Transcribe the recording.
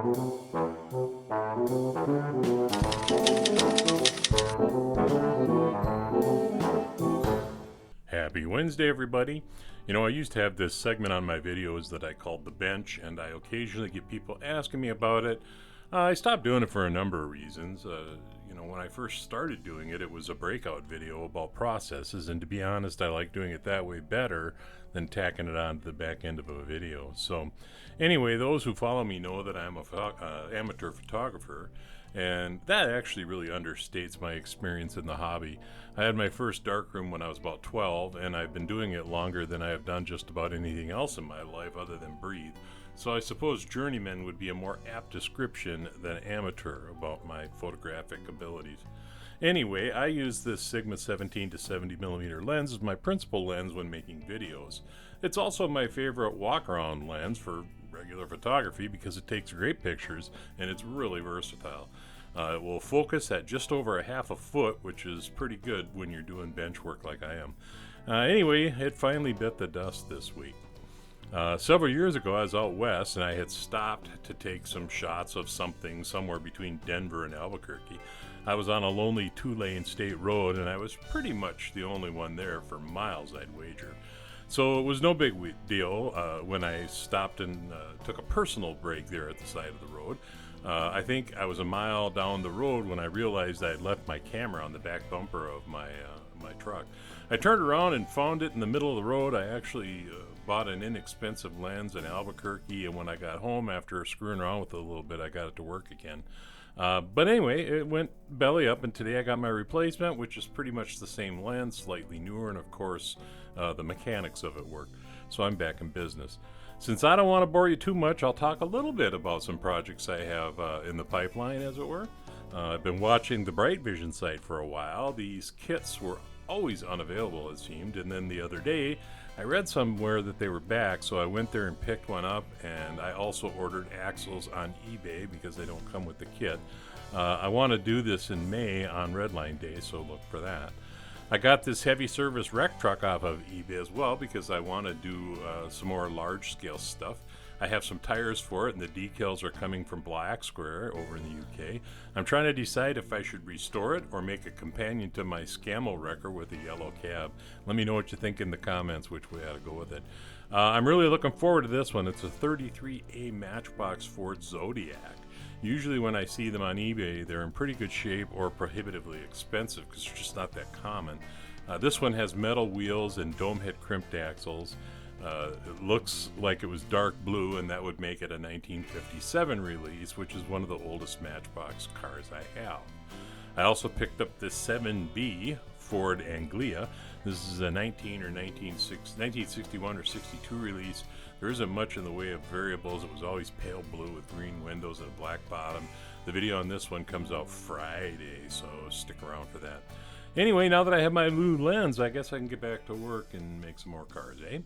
Happy Wednesday, everybody. You know, I used to have this segment on my videos that I called The Bench, and I occasionally get people asking me about it. I stopped doing it for a number of reasons. When I first started doing it, it was a breakout video about processes, and to be honest, I like doing it that way better than tacking it on to the back end of a video. So, anyway, those who follow me know that I'm a amateur photographer, and that actually really understates my experience in the hobby. I had my first darkroom when I was about 12, and I've been doing it longer than I have done just about anything else in my life other than breathe. So I suppose journeyman would be a more apt description than amateur about my photographic abilities. Anyway, I use this Sigma 17 to 70mm lens as my principal lens when making videos. It's also my favorite walk-around lens for regular photography because it takes great pictures and it's really versatile. It will focus at just over a half a foot, which is pretty good when you're doing bench work like I am. Anyway, it finally bit the dust this week. Several years ago, I was out west and I had stopped to take some shots of something somewhere between Denver and Albuquerque. I was on a lonely 2-lane state road and I was pretty much the only one there for miles, I'd wager. So it was no big deal when I stopped and took a personal break there at the side of the road. I think I was a mile down the road when I realized I had left my camera on the back bumper of my truck. I turned around and found it in the middle of the road. I actually bought an inexpensive lens in Albuquerque, and when I got home after screwing around with it a little bit, I got it to work again. But anyway, it went belly up, and today I got my replacement, which is pretty much the same lens, slightly newer, and of course, the mechanics of it work. So I'm back in business. Since I don't want to bore you too much, I'll talk a little bit about some projects I have in the pipeline, as it were. I've been watching the Bright Vision site for a while. These kits were always unavailable, it seemed, and then the other day I read somewhere that they were back, so I went there and picked one up, and I also ordered axles on eBay because they don't come with the kit. I want to do this in May on Redline Day, so look for that. I got this heavy service wreck truck off of eBay as well because I want to do some more large scale stuff. I have some tires for it, and the decals are coming from Black Square over in the UK. I'm trying to decide if I should restore it or make a companion to my Scamo wrecker with a yellow cab. Let me know what you think in the comments, which way I ought to go with it. I'm really looking forward to this one. It's a 33A Matchbox Ford Zodiac. Usually when I see them on eBay, they're in pretty good shape or prohibitively expensive because they're just not that common. This one has metal wheels and dome head crimped axles. It looks like it was dark blue, and that would make it a 1957 release, which is one of the oldest Matchbox cars I have. I also picked up this 7B Ford Anglia. This is a 1961 or 62 release. There isn't much in the way of variables. It was always pale blue with green windows and a black bottom. The video on this one comes out Friday, so stick around for that. Anyway, now that I have my new lens, I guess I can get back to work and make some more cars, eh?